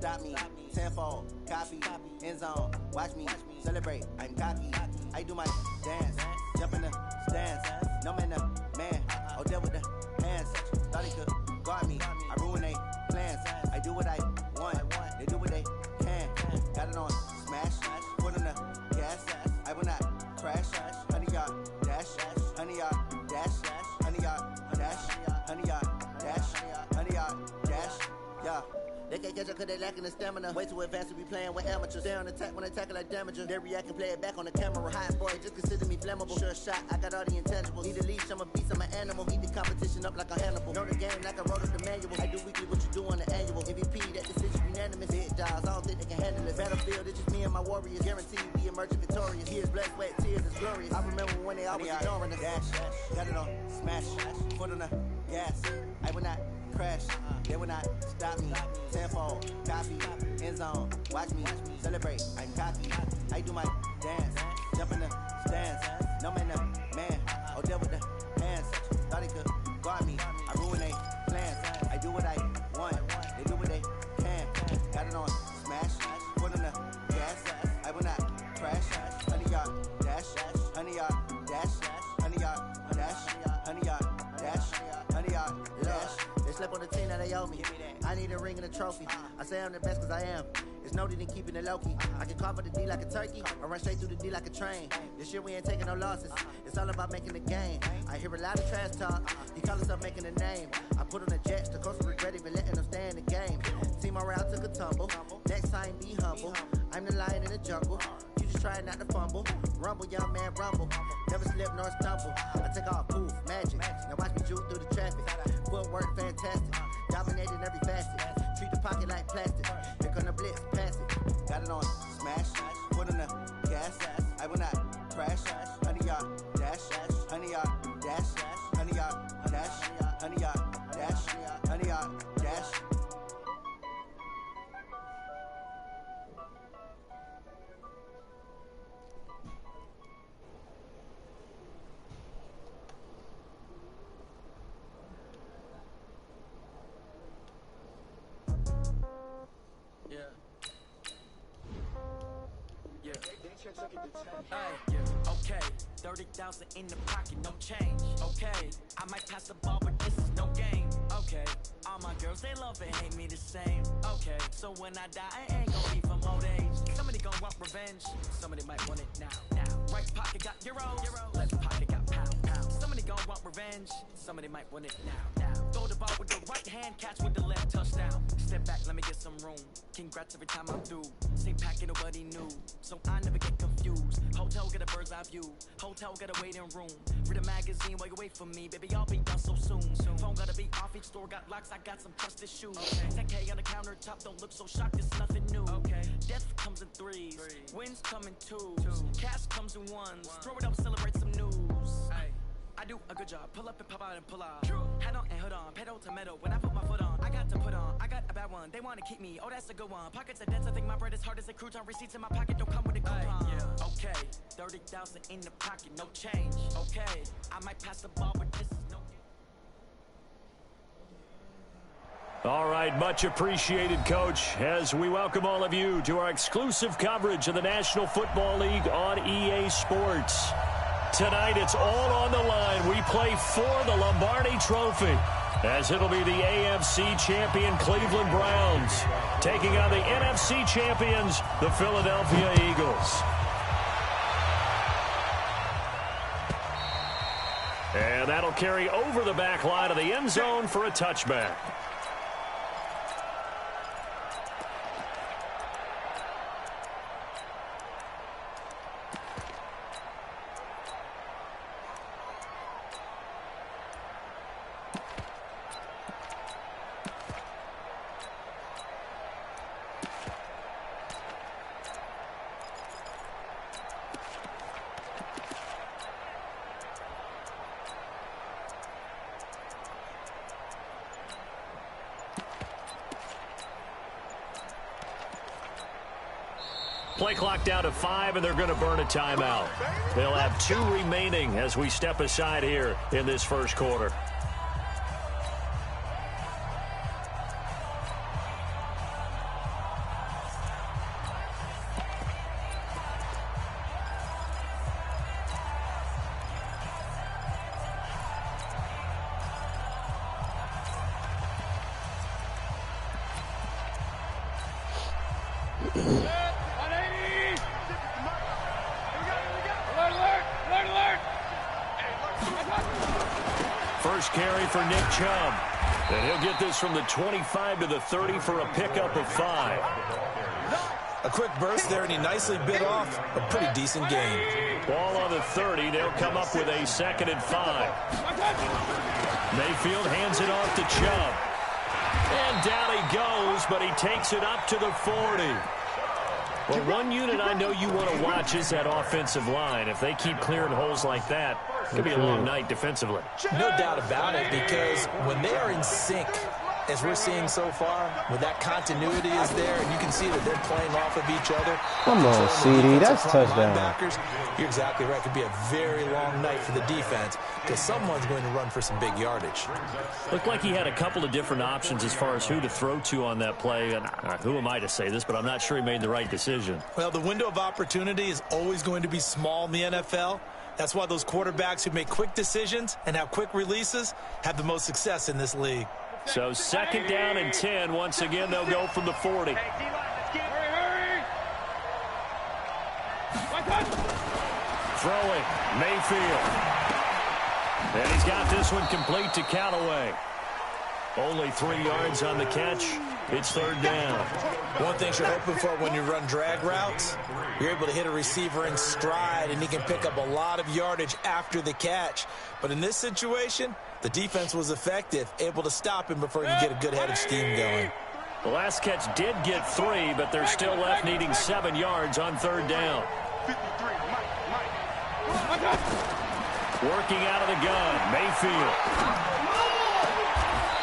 stop me. Tenfold, copy, end zone, watch me celebrate. I'm cocky. I do my dance, jump in the stands. No man, man. Oh, there with the hands. Thought he could guard me. I ruin they plans. I do what I want. They do what they can. Got it on smash. Put on the gas. I will not crash. 100-yard dash. 100-yard dash. 100-yard dash. 100-yard dash. 100-yard dash. Yeah. They can't catch up cause they lacking the stamina. Way too advanced to be playing with amateurs. Stay on attack when I tackle like damager. They react and play it back on the camera. High sport, just consider me flammable. Sure shot, I got all the intangibles. Need a leash, I'm a beast, I'm an animal. Eat the competition up like a Hannibal. Know the game like I wrote up the manual. I do weekly what you do on the annual. MVP, that decision unanimous. Big jobs, I don't think they can handle it. Battlefield, it's just me and my warriors. Guaranteed we emerging victorious. Years, blood, sweat, tears, it's glorious. I remember when they always ignoring us. Dash, got it on smash. Foot on the gas. I will not crash. They will not stop me. Tenfold, copy, end zone, watch me celebrate. I'm cocky. I do my dance, jump in the stands. No man, man. Oh, there with the hands. Thought he could guard me. I ruin they plans. I do what I want. They do what they can. Got it on smash. Put on the gas. I will not crash. 100-yard dash. 100-yard dash. 100-yard dash. 100-yard dash. 100-yard dash. They slept on the team that they owe me. I need a ring and a trophy. I say I'm the best cause I am. It's no need in keeping it low-key. I can carve up the D like a turkey or run straight through the D like a train. This year we ain't taking no losses. It's all about making the game. I hear a lot of trash talk. He call himself making a name. I put on the Jets. The coach will regret even letting them stay in the game. Team morale took a tumble. Next time be humble. I'm the lion in the jungle. You just try not to fumble. Rumble, young man, rumble. Never slip nor stumble. I take off, poof, magic. Now watch me juke through the traffic. Footwork fantastic. Dominating every facet. Treat the pocket like plastic. Here come the blitz, pass it. Got it on smash. Put on the gas. I will not crash. 100-yard dash. 100-yard dash. 100-yard dash. 100-yard dash. 100-yard dash. Okay, 30,000 in the pocket, no change. Okay, I might pass the ball, but this is no game. Okay, all my girls, they love and hate me the same. Okay, so when I die, I ain't gon' be from old age. Somebody gon' want revenge, somebody might want it now. Right pocket got euros, left pocket got pounds. Somebody gon' want revenge, somebody might want it now. Throw the ball with the right hand, catch with the left, touchdown. Step back, let me get some room. Congrats every time I'm through. Same packet, nobody knew, so I never get confused. Hotel get a bird's eye view. Hotel get a waiting room. Read a magazine while you wait for me. Baby, I'll be done so soon. Phone gotta be off, each store got locks. I got some trusted shoes. 10K on the countertop, don't look so shocked, it's nothing new. Death comes in threes, wins come in twos. Cash comes in ones. Throw it up, celebrate some news. I do a good job, pull up and pop out and pull out. Hat on and hood on, pedal to metal. When I put my foot on, I got to put on. I got a bad one, they wanna keep me, oh that's a good one. Pockets are dense, I think my bread is hard as a crouton. Receipts in my pocket don't come with a coupon. Okay, 30,000 in the pocket, no change. Okay, I might pass the ball, but this is no game. All right, much appreciated, Coach, as we welcome all of you to our exclusive coverage of the National Football League on EA Sports. Tonight, it's all on the line. We play for the Lombardi Trophy, as it'll be the AFC champion Cleveland Browns taking on the NFC champions, the Philadelphia Eagles. And that'll carry over the back line of the end zone for a touchback. Play clock down to 5, and they're going to burn a timeout. They'll have 2 remaining as we step aside here in this first quarter. First carry for Nick Chubb. And he'll get this from the 25 to the 30 for a pickup of 5. A quick burst there, and he nicely bit off a pretty decent gain. Ball on the 30. They'll come up with a 2nd and 5. Mayfield hands it off to Chubb. And down he goes, but he takes it up to the 40. Well, one unit I know you want to watch is that offensive line. If they keep clearing holes like that, it could be a long night defensively. No doubt about it, because when they are in sync, as we're seeing so far, when that continuity is there, and you can see that they're playing off of each other. Come on, CD, that's touchdown. You're exactly right. It could be a very long night for the defense because someone's going to run for some big yardage. Looked like he had a couple of different options as far as who to throw to on that play. And who am I to say this, but I'm not sure he made the right decision. Well, the window of opportunity is always going to be small in the NFL. That's why those quarterbacks who make quick decisions and have quick releases have the most success in this league. So 2nd down and 10. Once again, they'll go from the 40. Throwing, Mayfield. And he's got this one complete to Callaway. Only 3 yards on the catch. It's 3rd down. One thing you're hoping for when you run drag routes, you're able to hit a receiver in stride, and he can pick up a lot of yardage after the catch. But in this situation, the defense was effective, able to stop him before he could get a good head of steam going. The last catch did get 3, but they're still left needing 7 yards on 3rd down. Working out of the gun, Mayfield.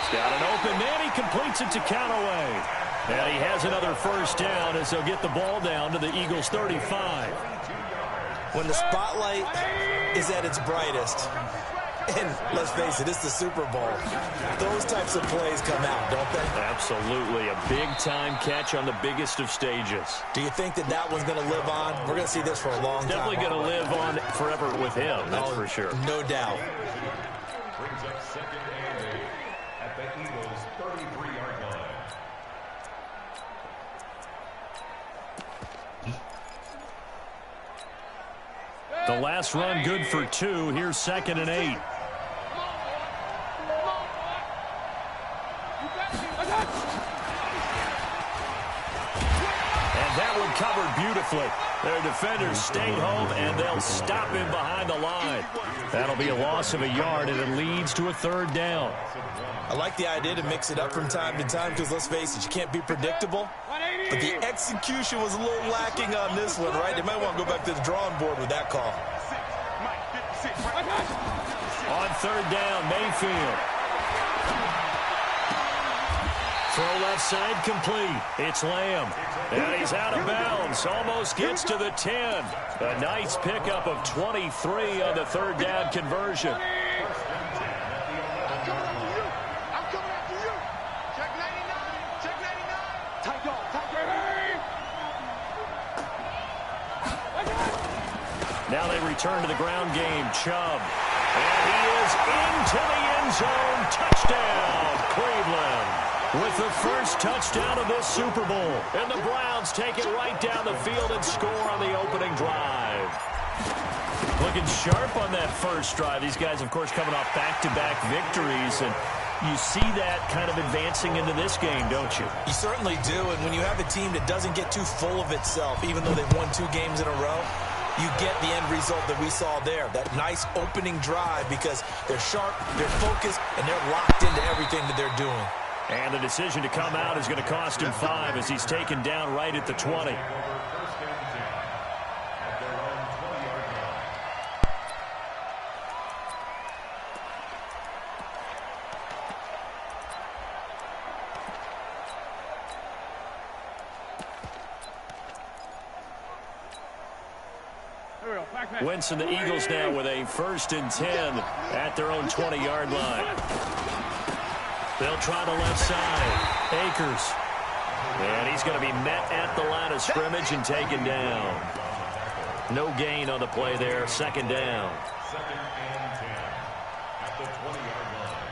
He's got an open man. He completes it to Callaway. And he has another 1st down as they'll get the ball down to the Eagles' 35. When the spotlight is at its brightest, and let's face it, it's the Super Bowl, those types of plays come out, don't they? Absolutely. A big-time catch on the biggest of stages. Do you think that that one's going to live on? We're going to see this for a long time. Definitely going to live on forever with him, that's for sure. No doubt. Brings up 2nd and 8 at the Eagles' 33-yard line. The last run good for 2. Here's 2nd and 8. And that one covered beautifully. Their defenders stayed home, and they'll stop him behind the line. That'll be a loss of a yard, and it leads to a 3rd down. I like the idea to mix it up from time to time because, let's face it, you can't be predictable. But the execution was a little lacking on this one, right? They might want to go back to the drawing board with that call. On 3rd down, Mayfield. Throw left side complete. It's Lamb. And he's out of bounds. Almost gets to the 10. A nice pickup of 23 on the 3rd down conversion. Now they return to the ground game. Chubb. And he is into the end zone. Touchdown, Cleveland. With the first touchdown of this Super Bowl. And the Browns take it right down the field and score on the opening drive. Looking sharp on that first drive. These guys, of course, coming off back-to-back victories. And you see that kind of advancing into this game, don't you? You certainly do. And when you have a team that doesn't get too full of itself, even though they've won 2 games in a row, you get the end result that we saw there. That nice opening drive because they're sharp, they're focused, and they're locked into everything that they're doing. And the decision to come out is going to cost him 5 as he's taken down right at the 20. Wentz and the Eagles now with a 1st and 10 at their own 20-yard line. They'll try the left side. Akers. And he's going to be met at the line of scrimmage and taken down. No gain on the play there. 2nd down. 2nd and 10 at the 20-yard line.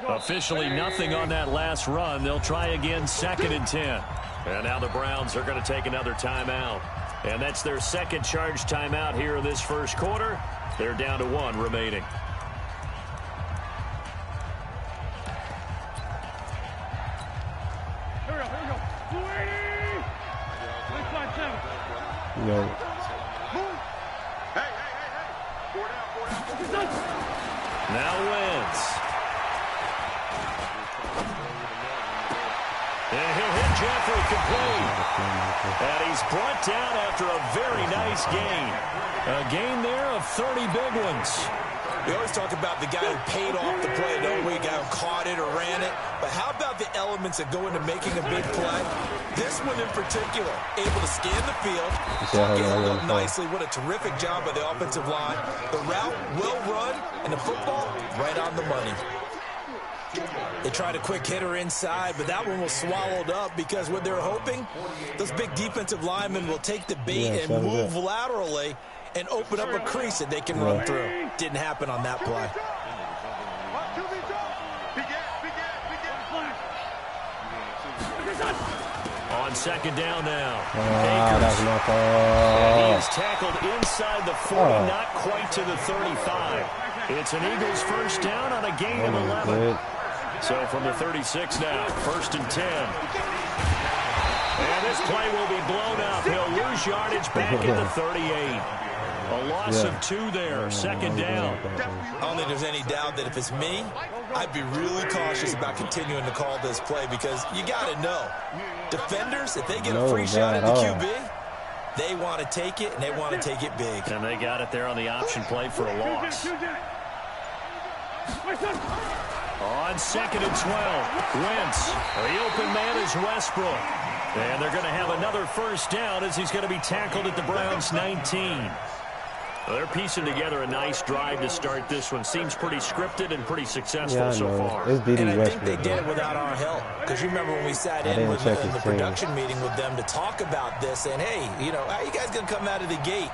Officially nothing on that last run. They'll try again, 2nd and 10. And now the Browns are going to take another timeout. And that's their second charge timeout here in this first quarter. They're down to 1 remaining. Yo. Now Wentz. And he'll hit Jeffrey complete. And he's brought down after a very nice gain. A gain there of 30 big ones. We always talk about the guy who paid off the play, don't we? Guy who caught it or ran it. But how about the elements that go into making a big play? This one in particular, able to scan the field, get held up nicely. What a terrific job by the offensive line. The route, well run, and the football, right on the money. They tried a quick hitter inside, but that one was swallowed up because what they're hoping, those big defensive linemen will take the bait and move laterally and open up a crease that they can run through. Didn't happen on that play. On 2nd down now. That's not And he is tackled inside the 40, not quite to the 35. It's an Eagles first down on a gain of 11. So from the 36 now, 1st and 10. And this play will be blown up. He'll lose yardage back at the 38. A loss of 2 there, 2nd down. I don't think there's any doubt that if it's me, I'd be really cautious about continuing to call this play because you got to know, defenders, if they get a free shot at the QB, they want to take it, and they want to take it big. And they got it there on the option play for a loss. On 2nd and 12, Wentz. The open man is Westbrook. And they're going to have another first down as he's going to be tackled at the Browns' 19. Well, they're piecing together a nice drive to start this one. Seems pretty scripted and pretty successful so far. And I think they did it without our help. Because you remember when we sat in with them in the production meeting with them to talk about this, and hey, you know, how are you guys going to come out of the gate?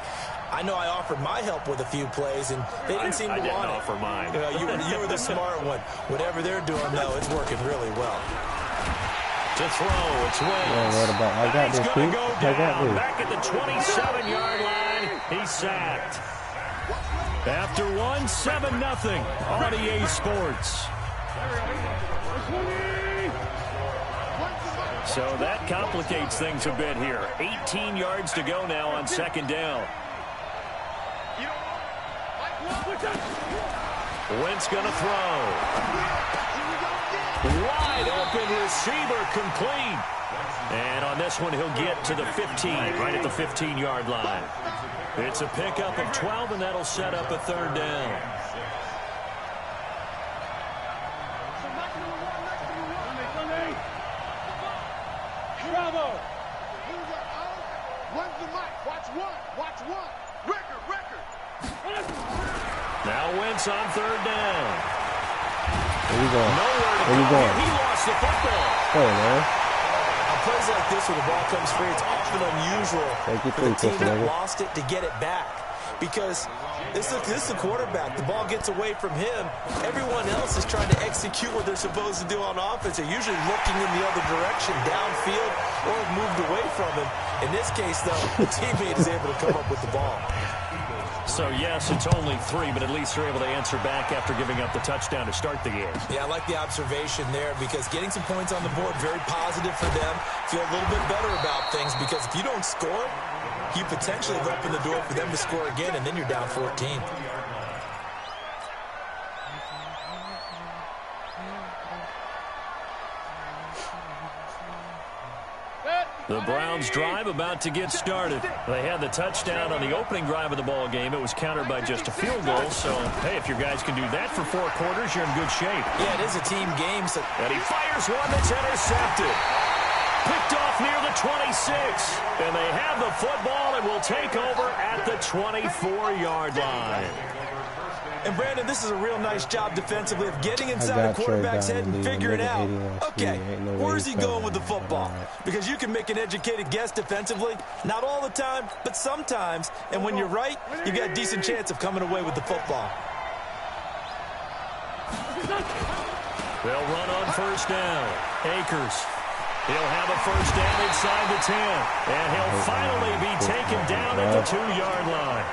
I know I offered my help with a few plays, and they didn't seem to want it. I didn't offer mine. You know, you were the smart one. Whatever they're doing, though, it's working really well. To throw, it's Wentz. I got this, He's going to go down back at the 27-yard line. He's sacked. After 7-0 on EA Sports. So that complicates things a bit here. 18 yards to go now on 2nd down. Wentz going to throw. Wide open receiver complete. And on this one, he'll get to the 15, right at the 15-yard line. It's a pickup of 12, and that'll set up a 3rd down. Now Wentz on 3rd down. Where you going? Nowhere to Where you go. going? He lost the football. Hey, man. On plays like this where the ball comes free, it's often unusual for the team that lost it to get it back. Because this is the quarterback. The ball gets away from him. Everyone else is trying to execute what they're supposed to do on offense. They're usually looking in the other direction, downfield, or have moved away from him. In this case, though, the teammate is able to come up with the ball. So, yes, it's only 3, but at least they're able to answer back after giving up the touchdown to start the game. Yeah, I like the observation there because getting some points on the board, very positive for them. Feel a little bit better about things because if you don't score, you potentially have opened the door for them to score again, and then you're down 14. The Browns drive about to get started. They had the touchdown on the opening drive of the ball game. It was countered by just a field goal. So, hey, if your guys can do that for 4 quarters, you're in good shape. Yeah, it is a team game. So and he fires one that's intercepted. Picked off near the 26. And they have the football and will take over at the 24-yard line. And, Brandon, this is a real nice job defensively of getting inside a quarterback's head and figuring out, okay, where's he going with the football? Because you can make an educated guess defensively, not all the time, but sometimes. And when you're right, you've got a decent chance of coming away with the football. They'll run on first down. Akers. He'll have a first down inside the 10. And he'll finally be taken down at the 2-yard line.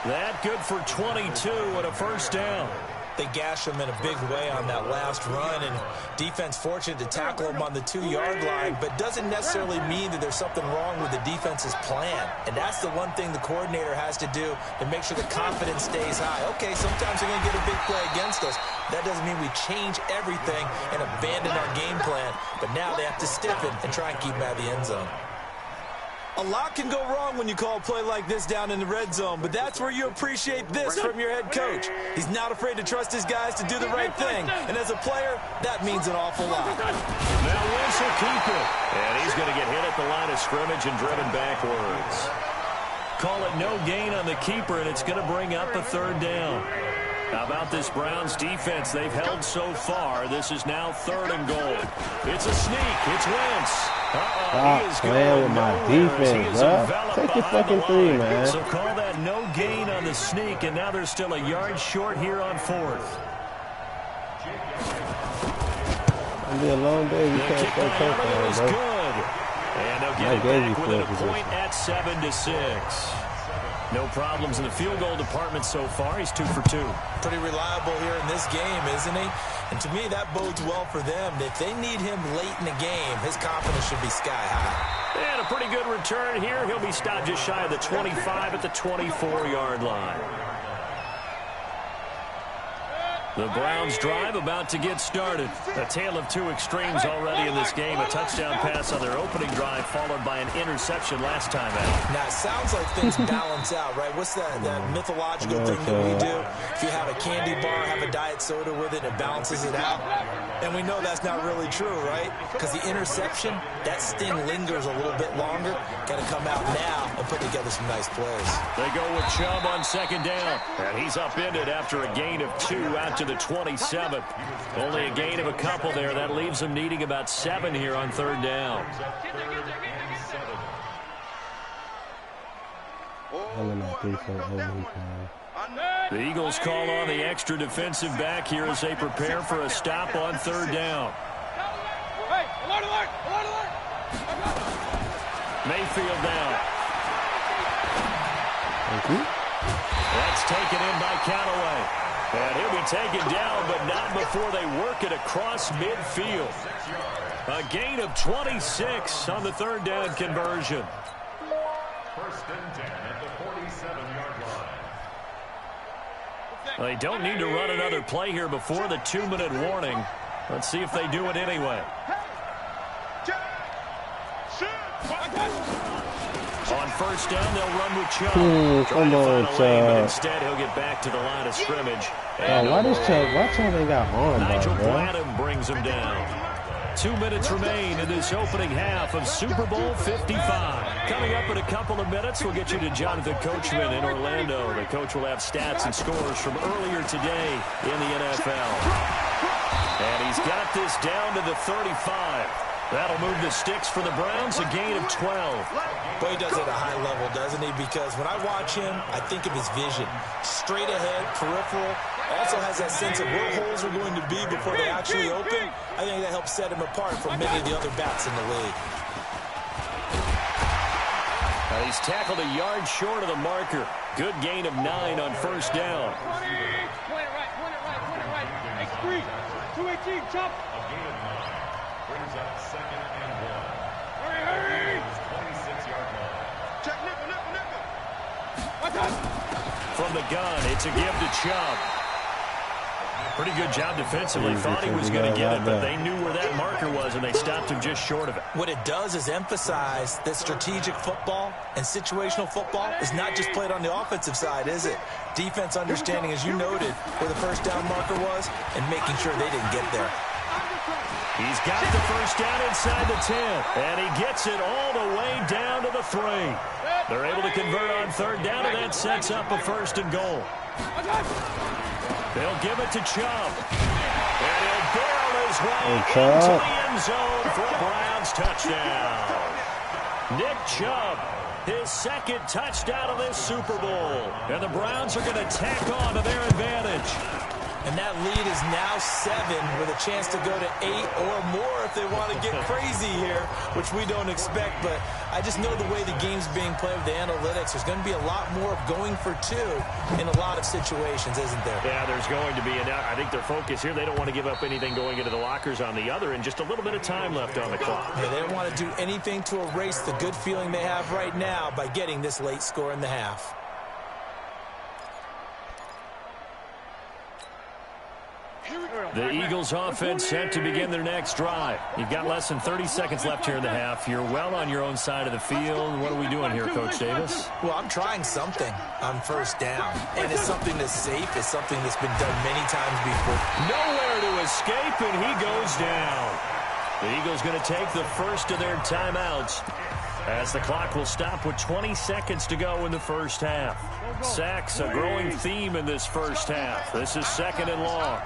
That good for 22 and a first down. They gash him in a big way on that last run, and defense fortunate to tackle him on the 2-yard line, but doesn't necessarily mean that there's something wrong with the defense's plan. And that's the one thing the coordinator has to do to make sure the confidence stays high. Okay, sometimes they're going to get a big play against us. That doesn't mean we change everything and abandon our game plan, but now they have to stiffen and try and keep him out of the end zone. A lot can go wrong when you call a play like this down in the red zone, but that's where you appreciate this from your head coach. He's not afraid to trust his guys to do the right thing, and as a player, that means an awful lot. Now Wentz will keep it, and he's going to get hit at the line of scrimmage and driven backwards. Call it no gain on the keeper, and it's going to bring up a third down. How about this Browns defense? They've held so far. This is now 3rd and goal. It's a sneak. It's Wentz. Stop playing with my defense, bro. Take your fucking 3, man. So call that no gain on the sneak, and now they're still a yard short here on 4th. It'll be a long day. You can't stay touchdown, bro. Good. And they'll get it back within a point at 7-6. No problems in the field goal department so far. He's 2 for 2. Pretty reliable here in this game, isn't he? And to me, that bodes well for them. If they need him late in the game, his confidence should be sky high. And a pretty good return here. He'll be stopped just shy of the 25 at the 24-yard line. The Browns drive about to get started. A tale of two extremes already in this game. A touchdown pass on their opening drive followed by an interception last time out. Now, it sounds like things balance out, right? What's that mythological thing that we do? If you have a candy bar, have a diet soda with it, it balances it out. And we know that's not really true, right? Because the interception, that sting lingers a little bit longer. Got to come out now and put together some nice plays. They go with Chubb on 2nd down. And he's upended after a gain of 2 out to the 27th. Only a gain of a couple there. That leaves them needing about 7 here on 3rd down. The Eagles call on the extra defensive back here as they prepare for a stop on 3rd down. Mayfield down. Thank you. That's taken in by Callaway. And he'll be taken down, but not before they work it across midfield. A gain of 26 on the 3rd down conversion. 1st and 10 at the 47-yard line. They don't need to run another play here before the 2-minute warning. Let's see if they do it anyway. On 1st down, they'll run with Chubb. Come on, Chubb. But instead, he'll get back to the line of scrimmage. Oh, why Chubb ain't got arm, Nigel bro? Bradham brings him down. 2 minutes remain in this opening half of Super Bowl 55. Coming up in a couple of minutes, we'll get you to Jonathan Coachman in Orlando. The coach will have stats and scores from earlier today in the NFL. And he's got this down to the 35. That'll move the sticks for the Browns, a gain of 12. Boy, he does it at a high level, doesn't he? Because when I watch him, I think of his vision. Straight ahead, peripheral. Also has that sense of where holes are going to be before they actually open. I think that helps set him apart from many of the other backs in the league. He's tackled a yard short of the marker. Good gain of 9 on 1st down. Point it right. X3, 218, chop. A gain of 9 brings up 2nd and 1. Hurry. 26-yard line. Check nickel. Watch out. From the gun, it's a give to Chubb. Pretty good job defensively. Thought he was going to get it, but they knew where that marker was, and they stopped him just short of it. What it does is emphasize that strategic football and situational football is not just played on the offensive side, is it? Defense understanding, as you noted, where the 1st down marker was and making sure they didn't get there. He's got the 1st down inside the 10, and he gets it all the way down to the 3. They're able to convert on 3rd down, and that sets up a 1st and goal. They'll give it to Chubb. And he'll barrel his way into the end zone for a Browns touchdown. Nick Chubb, his 2nd touchdown of this Super Bowl. And the Browns are going to tack on to their advantage. And that lead is now 7 with a chance to go to 8 or more if they want to get crazy here, which we don't expect. But I just know the way the game's being played with the analytics, there's going to be a lot more of going for 2 in a lot of situations, isn't there? Yeah, there's going to be. And I think their focus here, they don't want to give up anything going into the lockers on the other, and just a little bit of time left on the clock. Yeah, they don't want to do anything to erase the good feeling they have right now by getting this late score in the half. The Eagles offense set to begin their next drive. You've got less than 30 seconds left here in the half. You're well on your own side of the field. What are we doing here, Coach Davis? Well, I'm trying something on first down. And it's something that's safe. It's something that's been done many times before. Nowhere to escape, and he goes down. The Eagles going to take the first of their timeouts as the clock will stop with 20 seconds to go in the first half. Sacks, a growing theme in this first half. This is 2nd and long.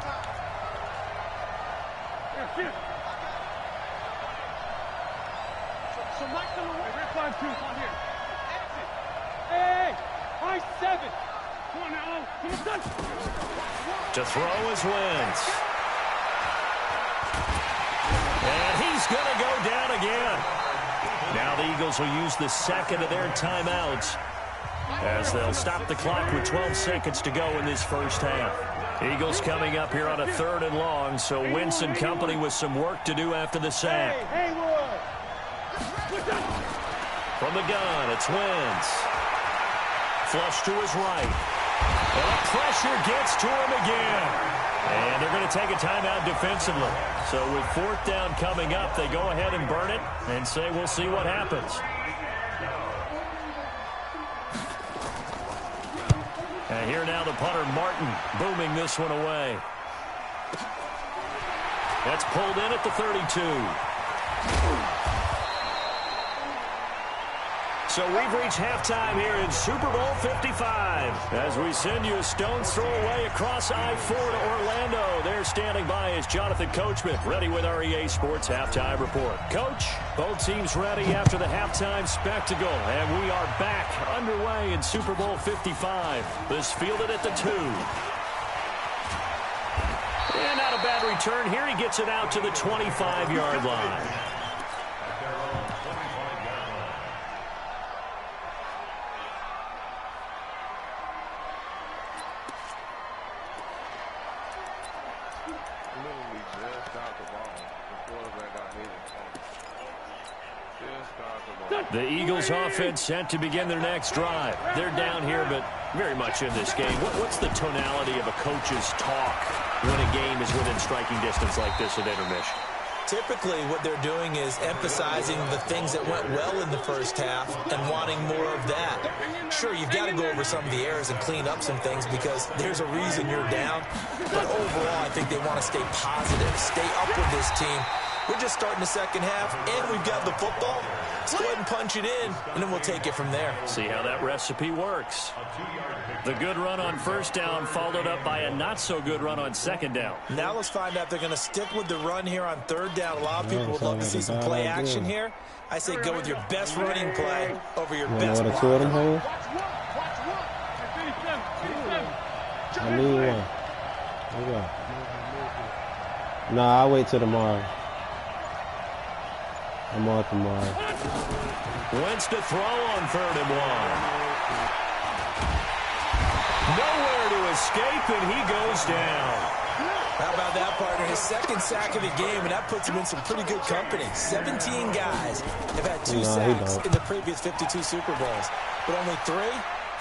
So Mike, come away. Red 5-2. Come on here. Hey, high 7. Come on now. Come on, son. To throw is Wentz. And he's going to go down again. Now the Eagles will use the second of their timeouts as they'll stop the clock with 12 seconds to go in this first half. Eagles coming up here on a 3rd and long, so Wentz and company with some work to do after the sack. From the gun, it's Wentz. Flush to his right. And the pressure gets to him again. And they're going to take a timeout defensively. So with 4th down coming up, they go ahead and burn it and say we'll see what happens. And here now the punter, Martin, booming this one away. That's pulled in at the 32. So we've reached halftime here in Super Bowl 55. As we send you a stone's throw away across I-4 to Orlando. There standing by is Jonathan Coachman, ready with our EA Sports Halftime Report. Coach, both teams ready after the halftime spectacle. And we are back underway in Super Bowl 55. This fielded at the 2. And not a bad return here. He gets it out to the 25-yard line. The Eagles offense set to begin their next drive. They're down here, but very much in this game. What's the tonality of a coach's talk when a game is within striking distance like this at intermission? Typically, what they're doing is emphasizing the things that went well in the first half and wanting more of that. Sure, you've got to go over some of the errors and clean up some things because there's a reason you're down. But overall, I think they want to stay positive, stay up with this team. We're just starting the second half, and we've got the football. Let's go ahead and punch it in, and then we'll take it from there. See how that recipe works. The good run on first down followed up by a not-so-good run on second down. Now let's find out if they're going to stick with the run here on third down. A lot of people would love to see some play action here. I say go with your best running play over your best block. I need one. Okay. Nah, I'll wait till tomorrow. I'm off tomorrow. Wentz to throw on 3rd and 1. Nowhere to escape, and he goes down. How about that, partner? His second sack of the game, and that puts him in some pretty good company. 17 guys have had 2 sacks in the previous 52 Super Bowls, but only 3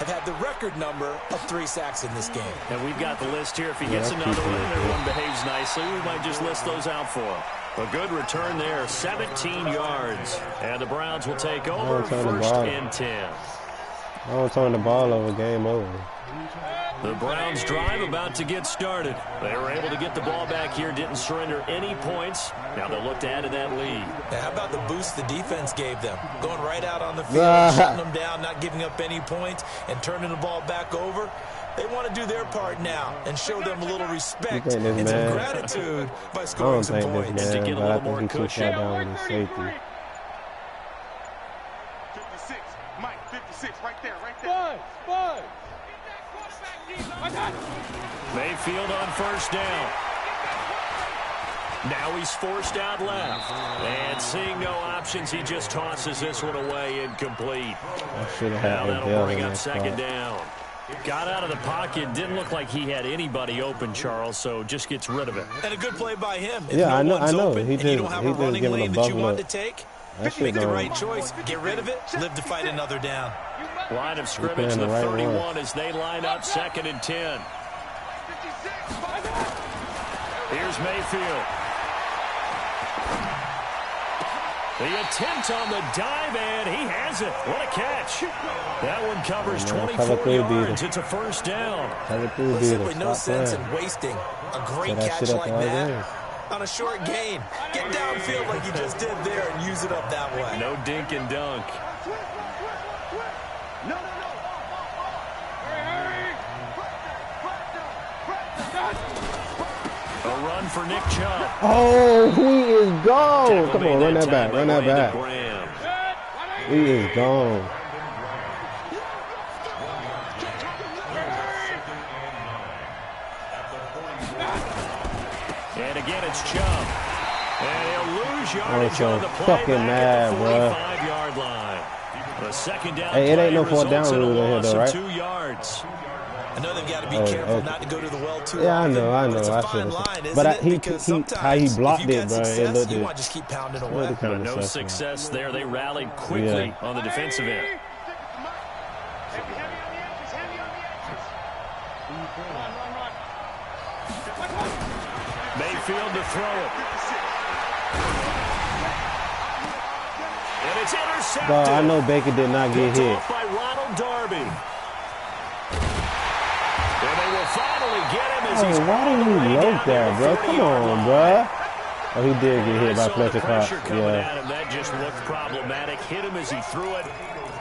have had the record number of 3 sacks in this game. And we've got the list here. If he gets another one and everyone behaves nicely, we might just list those out for him. A good return there, 17 yards. And the Browns will take over 1st and 10. I don't turn the ball over, game over. The Browns drive about to get started. They were able to get the ball back here, didn't surrender any points. Now they'll look to add to that lead. Now, how about the boost the defense gave them? Going right out on the field, shutting them down, not giving up any points, and turning the ball back over. They want to do their part now and show them a little respect and some gratitude by scoring some points. And to get a little more cushion. 56, Mike, 56, right there. 5. Mayfield on first down. Now he's forced out left. And seeing no options, he just tosses this one away incomplete. Now that'll bring up second down. Got out of the pocket. Didn't look like he had anybody open, Charles, so just gets rid of it. And a good play by him. If yeah, no I know. Open, He just you don't have a running lane that you want to look. take. Make the right choice. Get rid of it. Live to fight another down. Line of scrimmage, the 31 as they line up second and 10. Here's Mayfield. The attempt on the dive, and he has it. What a catch. That one covers 24 yards. It's a first down. There's simply no sense in wasting a great catch like that on a short gain. Get downfield like you just did there and use it up that way. No dink and dunk. A run for Nick Chubb. Oh, he is gone. Come on, run that back. Run that back. He is gone. And again, it's Chubb. And he'll lose yardage on the play fucking mad, bro. 45-yard line. The second down. Hey, it ain't no fourth down rule in here, though, right? 2 yards. I know they've got to be careful not to go to the well too yeah, often. I know. It's a fine line, isn't it? Because How he blocked it, bro. Success, It looked you want to just keep pounding away. But no success there. They rallied quickly on the defensive end. Mayfield to throw it. And it's intercepted. Bro, I know Baker did not get hit. By Ronald Darby. And they will finally get him as he's why didn't you load that, bro? Come on, bro. Oh, he did get hit by Fletcher Cox. Yeah. That just looked problematic. Hit him as he threw it,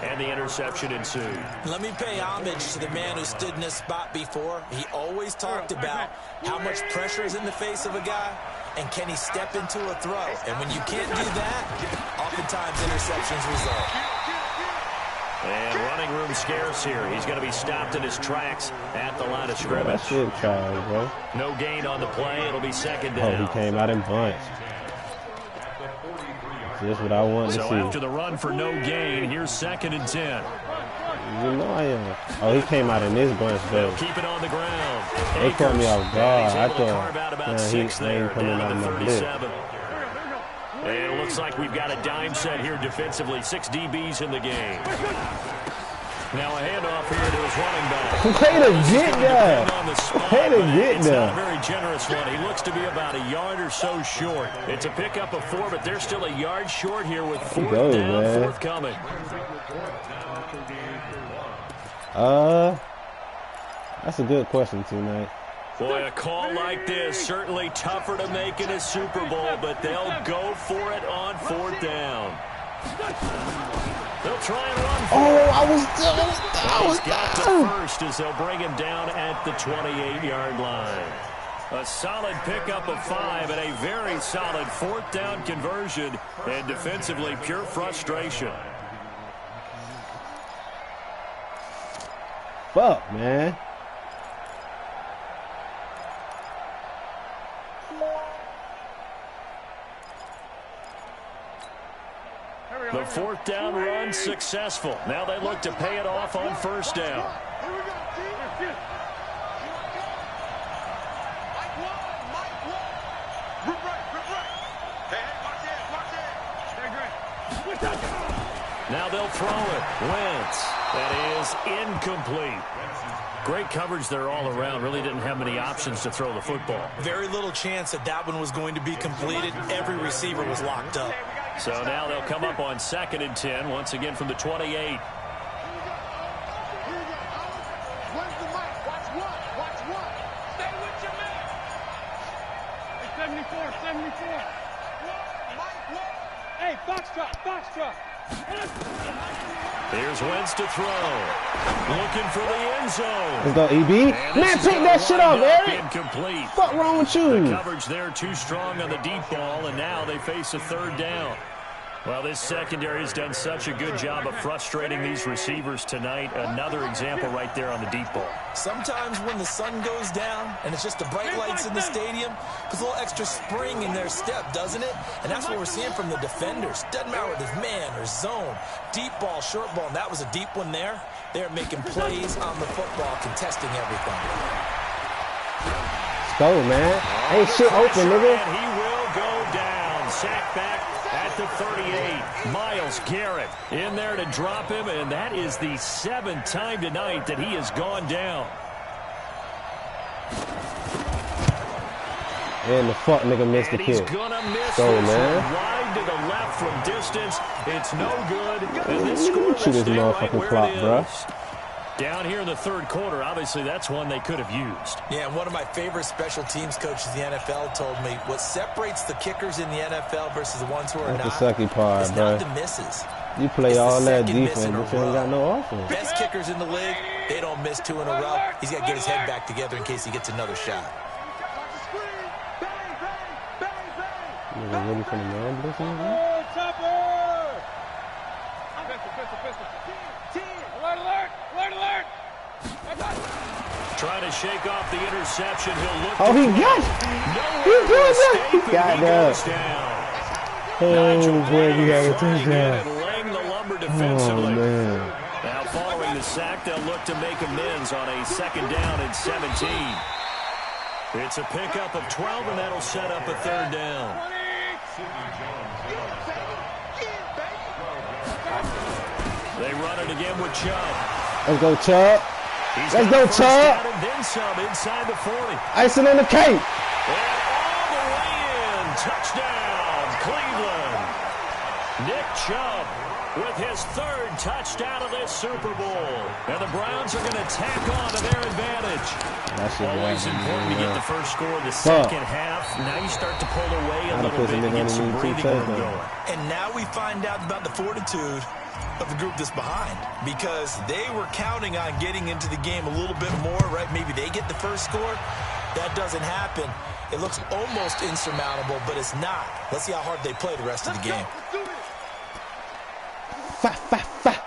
and the interception ensued. Let me pay homage to the man who stood in this spot before. He always talked about how much pressure is in the face of a guy, and can he step into a throw. And when you can't do that, oftentimes interceptions result. And running room scarce here. He's going to be stopped in his tracks at the line of scrimmage. That shit tried, bro. No gain on the play. It'll be second down. Oh, he came out in bunch. Just what I wanted to see. So after the run for no gain, here's second and 10. You know I am. Oh, he came out in this bunch, though. Keep it on the ground. They caught me off guard. I thought, he ain't coming out of my lip. And it looks like we've got a dime set here defensively. 6 DBs in the game. Now a handoff here to his running back. Way to get there. Way to get It's there. not a very generous one. He looks to be about a yard or so short. It's a pickup of 4, but they're still a yard short here with fourth down, forthcoming. That's a good question, tonight. Boy, a call like this, certainly tougher to make in a Super Bowl, but they'll go for it on 4th down. They'll try and run for it. I was got to first as they'll bring him down at the 28-yard line. A solid pickup of 5 and a very solid 4th down conversion, and defensively pure frustration. Fuck, man. The 4th down run successful. Now they look to pay it off on 1st down. Now they'll throw it. Wentz. That is incomplete. Great coverage there all around. Really didn't have many options to throw the football. Very little chance that one was going to be completed. Every receiver was locked up. So now they'll come up on 2nd and 10, once again from the 28. Hey, box drop. Here's Wentz to throw. Looking for the end zone. Let's go, EB. Man, take that shit off, Eric. Incomplete. Fuck wrong with you? The coverage there too strong on the deep ball, and now they face a 3rd down. Well, this secondary has done such a good job of frustrating these receivers tonight. Another example right there on the deep ball. Sometimes when the sun goes down and it's just the bright lights in the stadium, puts a little extra spring in their step, doesn't it? And that's what we're seeing from the defenders. Doesn't matter whether it's man or zone, deep ball, short ball, and that was a deep one there. They're making plays on the football, contesting everything. Let's go, man. Ain't shit open, nigga. And he will go down. Sack back at the 38. Myles Garrett in there to drop him, and that is the 7th time tonight that he has gone down. And the fuck nigga missed the kick. He's gonna miss go, this man. one wide to the left from distance. It's no good. And this score will Shoot this stay right motherfucking where clock, it bro. is. Down here in the third quarter, obviously that's one they could have used. Yeah, and one of my favorite special teams coaches in the NFL told me what separates the kickers in the NFL versus the ones who are That's not the sucky part, is bro. not the misses. You play It's the all that second defense, miss in a but you ain't got row. no offense. Best kickers in the league, they don't miss 2 in a row. He's got to get his head back together in case he gets another shot. Nigga really from the man blitz, nigga? Alert, alert! Alert, alert! Trying to shake off the interception. He'll look. Oh, he got it. He got it. He got that. Oh, boy, he got a touchdown. Laying the lumber defensively. Oh, man. Now following the sack, they'll look to make amends on a 2nd down and 17. It's a pickup of 12, and that'll set up a 3rd down. They run it again with Chubb. Let's go, Chubb. Let's go, Chubb. And then some inside the 40. Icing on the cake. And all the way in. Touchdown, Cleveland. Nick Chubb with his 3rd touchdown of this Super Bowl. And the Browns are going to tack on to their advantage. Always important to get the first score of the second half. Now you start to pull away a little bit and get some breathing room going. And now we find out about the fortitude of the group that's behind, because they were counting on getting into the game a little bit more, right? Maybe they get the first score. That doesn't happen. It looks almost insurmountable, but it's not. Let's see how hard they play the rest of the game. Fa, fa, fa.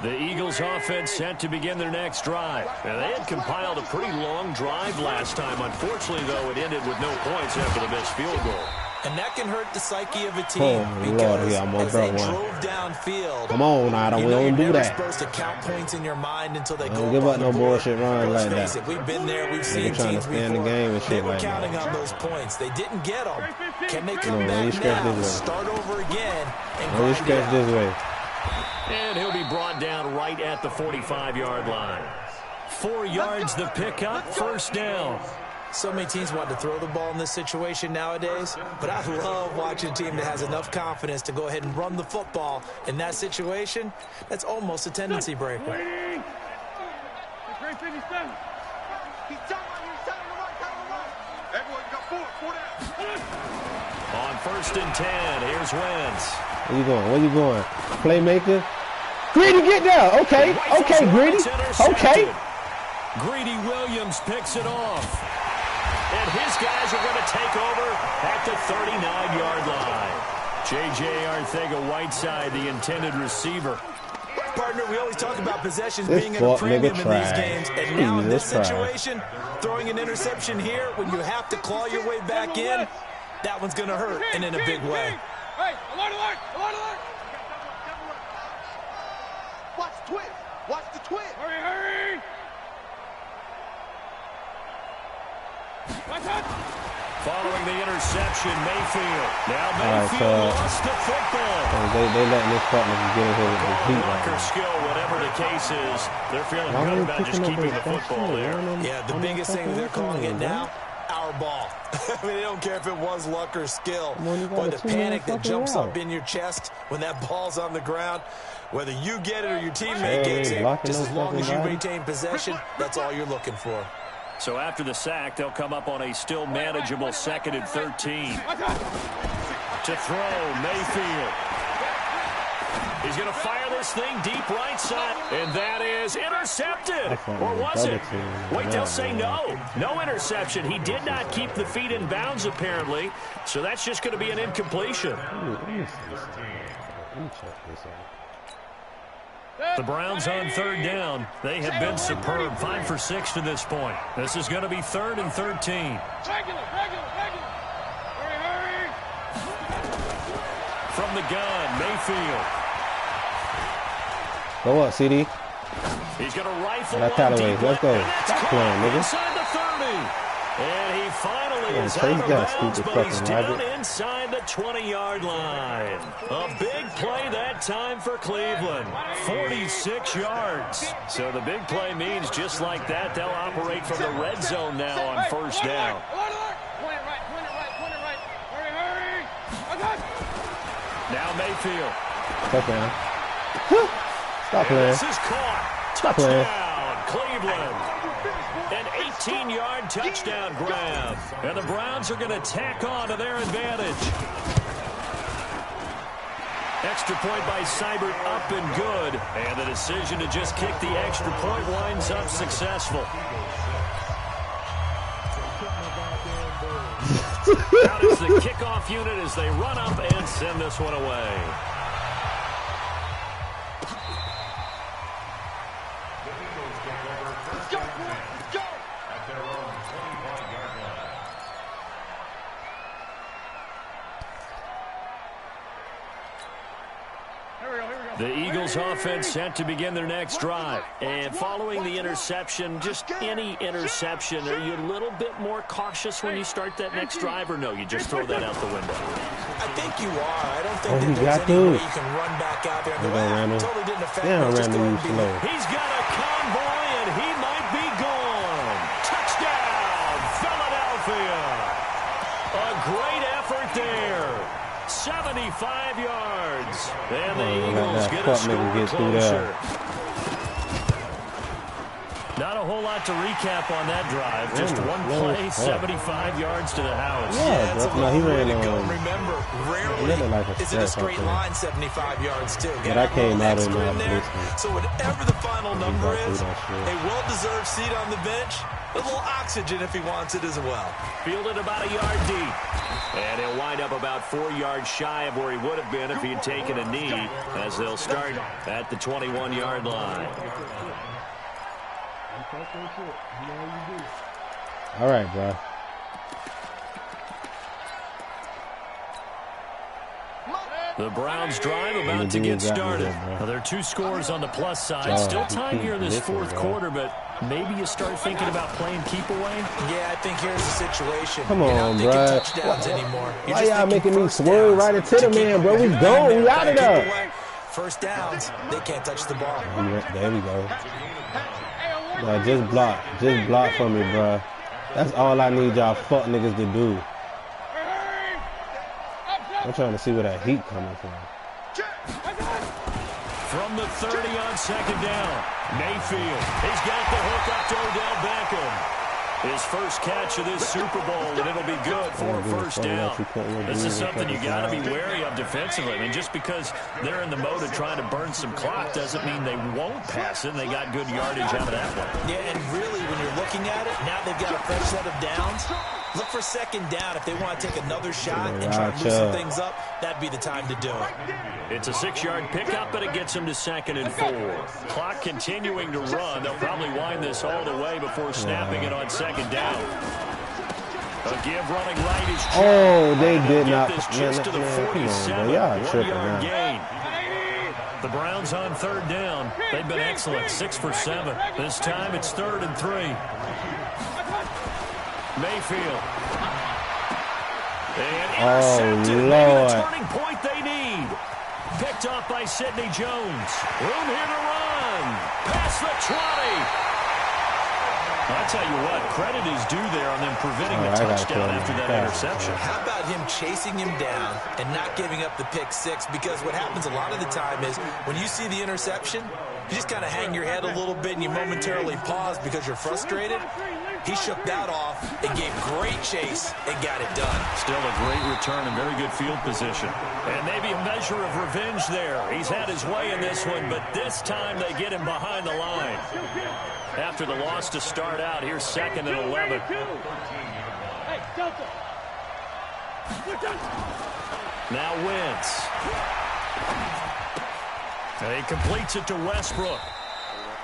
The Eagles offense set to begin their next drive. Now, they had compiled a pretty long drive last time. Unfortunately, though, it ended with no points after the missed field goal. And that can hurt the psyche of a team because as they drove downfield, come on, Adam, we don't do that. You're supposed to count points in your mind until they go don't give up no bullshit runs like face that. it, we've been there, we've seen teams before. The game and shit they were like counting that. on those points. They didn't get them. Can they come back now, start over again, and grind it out? This way. And he'll be brought down right at the 45-yard line. 4 yards the pickup, 1st down. So many teams want to throw the ball in this situation nowadays, but I love watching a team that has enough confidence to go ahead and run the football in that situation. That's almost a tendency breaker. On 1st and 10, here's Wentz. Where you going? Where you going? Playmaker. Greedy, get there. Okay. Okay, Greedy. Okay. Greedy Williams picks it off. And his guys are going to take over at the 39-yard line. J.J. Arcega-Whiteside, the intended receiver. Partner, we always talk about possessions being at a premium in these games. And now in this situation, throwing an interception here when you have to claw your way back in, that one's going to hurt, and in a big way. Hey, alert, alert, alert, alert! Watch the twist. Watch the twist. Hurry, hurry! Following the interception, Mayfield. Now Mayfield lost the football. They letting this partner get in here with the heat luck or skill, whatever the case is, they're feeling good about just keeping the football there. Yeah, the biggest thing they're calling it now, our ball. I mean, they don't care if it was luck or skill, but the panic that jumps up in your chest when that ball's on the ground, whether you get it or your teammate gets it, just as long as you maintain possession, that's all you're looking for. So after the sack, they'll come up on a still manageable 2nd and 13. To throw, Mayfield. He's going to fire this thing deep right side, and that is intercepted. Or was it? Wait, they'll say no. No interception. He did not keep the feet in bounds, apparently, so that's just going to be an incompletion. Let me check this out. The Browns on third down. They have been superb. 5 for 6 to this point. This is going to be 3rd and 13. From the gun, Mayfield. Go up, CD. He's going to rifle Let's go. Stop playing, nigga. Inside the 30. And he finally is take out of that bounds, stupid but he's fucking down rabbit. inside the 20-yard line. A big play that time for Cleveland. 46 yards. So the big play means just like that, they'll operate from the red zone now on first down. Now Mayfield. Touchdown. Stop playing. This is caught. Stop playing. Touchdown, Cleveland. An 18-yard touchdown grab. And the Browns are going to tack on to their advantage. Extra point by Seibert up and good. And the decision to just kick the extra point winds up successful. Out is the kickoff unit as they run up and send this one away. The Eagles offense set to begin their next drive. And following the interception, just any interception, are you a little bit more cautious when you start that next drive, or no, you just throw that out the window? I think you are. I don't think that there's any way you can run back out there. The totally didn't affect me. Just go and slow. He's got a convoy, and he might be gone. Touchdown, Philadelphia. A great effort there. 75 yards. And the Eagles get a score closer. Not a whole lot to recap on that drive. Just one play, 75 yards to the house. Yeah, it's a no, he ran go. on. Remember, rarely like is it a straight line 75 yards, too. But I came out in there. this So whatever the final number is, a well-deserved seat on the bench, a little oxygen if he wants it as well. Fielded about a yard deep. And he'll wind up about 4 yards shy of where he would have been if he had taken a knee, as they'll start at the 21-yard line. All right, bro. The Browns drive about to get started. Now, there are 2 scores on the plus side. Still time here in this fourth quarter, but maybe you start thinking about playing keep away? Yeah, I think here's the situation. Come on, bro. Touchdowns anymore. Why y'all making me swerve right into the man, bro? We gone. We out of there. First downs, they can't touch the ball. There we go. Just block. Just block for me, bro. That's all I need y'all fuck niggas to do. I'm trying to see where that heat coming from. From the 30 on second down, Mayfield. He's got the hook up to Odell Beckham. His first catch of this Super Bowl, and it'll be good for a first down. This is something you got to be wary of defensively. I mean, just because they're in the mode of trying to burn some clock doesn't mean they won't pass it. And they got good yardage out of that one. Yeah, and really, when you're looking at it, now they've got a fresh set of downs. Look for second down. If they want to take another shot and try to loosen things up, that'd be the time to do it. It's a 6-yard pickup, but it gets them to 2nd and 4. Clock continuing to run. They'll probably wind this all the way before snapping it on second down. A give running right is Chubb. Oh, they did not. This just to the 47. Y'all tripping 1-yard now. gain. The Browns on third down. They've been excellent. 6 for 7. This time it's 3rd and 3. Mayfield. And intercepted. Lord. The turning point they need. Picked off by Sidney Jones. Room here to run. Past the 20. I'll tell you what, credit is due there on them preventing the touchdown after that interception. How about him chasing him down and not giving up the pick 6? Because what happens a lot of the time is when you see the interception, you just kind of hang your head a little bit and you momentarily pause because you're frustrated. He shook that off and gave great chase and got it done. Still a great return and very good field position. And maybe a measure of revenge there. He's had his way in this one, but this time they get him behind the line. After the loss to start out, here's 2nd and 11. Hey, Delta. Now Wentz. And he completes it to Westbrook.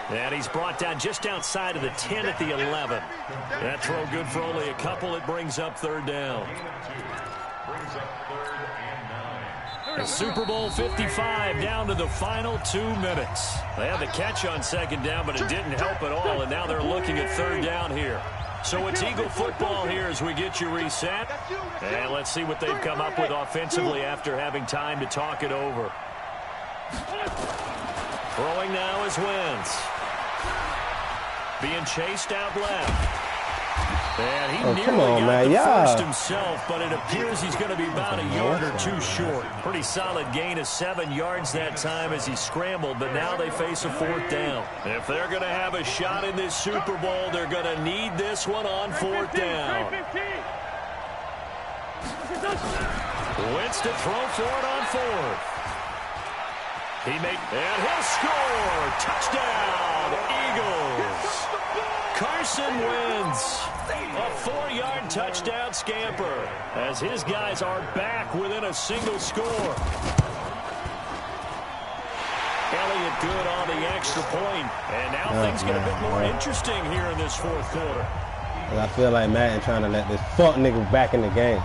And he's brought down just outside of the 10 at the 11. That throw good for only a couple. It brings up 3rd down. The Super Bowl 55 down to the final 2 minutes. They had the catch on 2nd down, but it didn't help at all, and now they're looking at 3rd down here. So it's Eagle football here as we get you reset. And let's see what they've come up with offensively after having time to talk it over. Throwing now is Wentz. Being chased out left. And he nearly got the first himself, but it appears he's going to be about a yard or 2 short. Pretty solid gain of 7 yards that time as he scrambled, but now they face a 4th down. If they're going to have a shot in this Super Bowl, they're going to need this one on 4th down. Wentz to throw for it on 4th. And he'll score! Touchdown, Eagles! Carson Wentz, a 4-yard touchdown scamper as his guys are back within a single score. Elliott good on the extra point, and now things get a bit more interesting here in this 4th quarter. I feel like Madden trying to let this fuck nigga back in the game.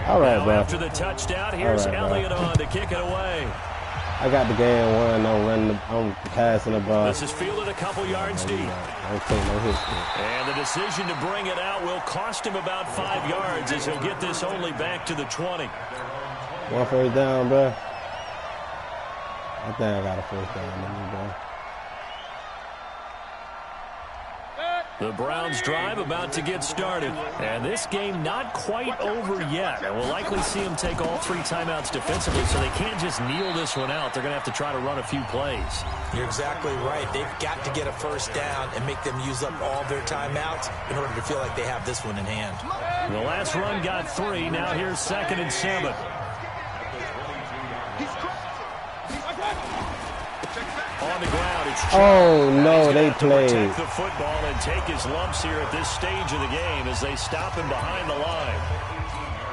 All right, bro. After the touchdown, here's Elliott on to kick it away. I got the game 1. I'm passing the ball. This is fielded a couple yards deep. Don't take no hits. And the decision to bring it out will cost him about 5 yards as he'll get this only back to the 20. 1 first down, bro. I think I got a 1st down, bro. The Browns drive about to get started. And this game not quite over yet. And we'll likely see them take all 3 timeouts defensively, so they can't just kneel this one out. They're going to have to try to run a few plays. You're exactly right. They've got to get a 1st down and make them use up all their timeouts in order to feel like they have this one in hand. The last run got 3. Now here's 2nd and 7. On the ground, it's no, they played. Protect the football and take his lumps here at this stage of the game as they stop him behind the line.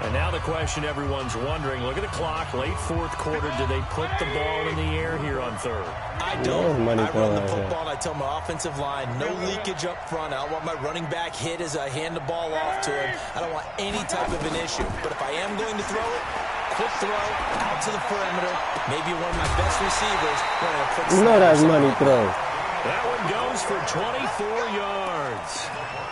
And now the question everyone's wondering, look at the clock, late 4th quarter, do they put the ball in the air here on 3rd? I don't. I run the football and I tell my offensive line, no leakage up front. I don't want my running back hit as I hand the ball off to him. I don't want any type of an issue. But if I am going to throw it, quick throw, out to the perimeter, maybe one of my best receivers. You know that's money throw. That one goes for 24 yards.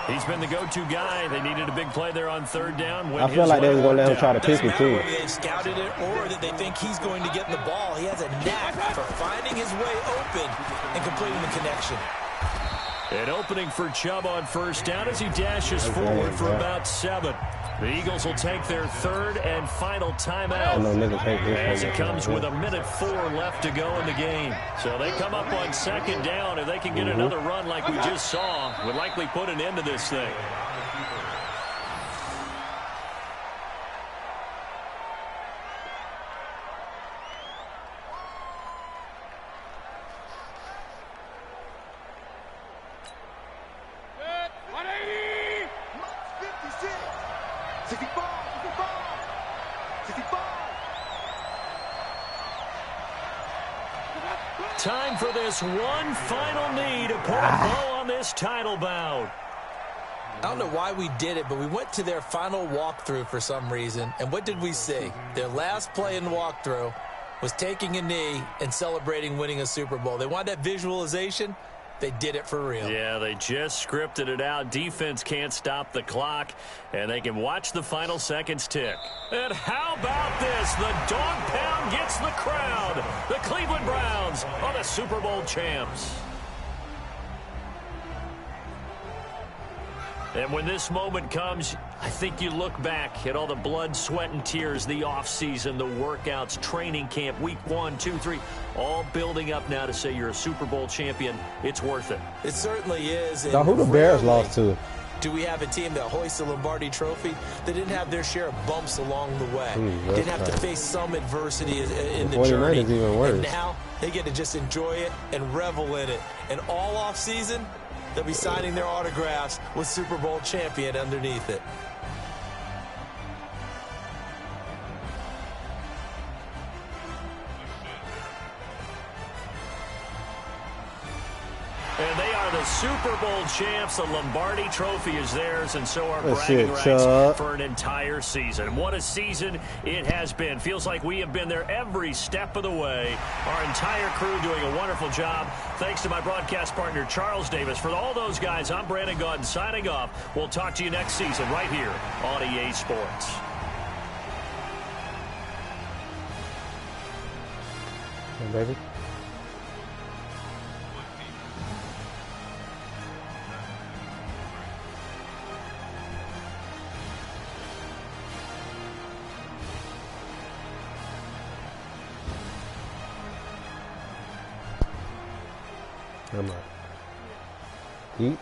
He's been the go-to guy. They needed a big play there on 3rd down. I feel like they was going to let him try to pick it, too. Whether they've scouted it or that they think he's going to get the ball. He has a knack for finding his way open and completing the connection. An opening for Chubb on 1st down as he dashes forward for about 7. The Eagles will take their 3rd and final timeout as it comes with 1:04 left to go in the game. So they come up on 2nd down. If they can get another run like we just saw, would likely put an end to this thing. Time for this one final knee to put a bow on this title bout. I don't know why we did it, but we went to their final walkthrough for some reason. And what did we see? Their last play in walkthrough was taking a knee and celebrating winning a Super Bowl. They wanted that visualization. They did it for real. Yeah, they just scripted it out. Defense can't stop the clock, and they can watch the final seconds tick. And how about this? The dog pound gets the crowd. The Cleveland Browns are the Super Bowl champs. And when this moment comes, I think you look back at all the blood, sweat, and tears, the offseason, the workouts, training camp, week 1, 2, 3, all building up now to say you're a Super Bowl champion. It's worth it. It certainly is. Now, who the Bears lost to? Do we have a team that hoists the Lombardi Trophy? They didn't have their share of bumps along the way. Didn't have to face some adversity in the journey. Even worse. And now they get to just enjoy it and revel in it. And all off season, they'll be signing their autographs with Super Bowl champion underneath it. And they are the Super Bowl champs. The Lombardi Trophy is theirs, and so are bragging rights for an entire season. What a season it has been. Feels like we have been there every step of the way. Our entire crew doing a wonderful job. Thanks to my broadcast partner, Charles Davis. For all those guys, I'm Brandon Gaudin signing off. We'll talk to you next season right here on EA Sports. Hey, baby. I'm not. Each?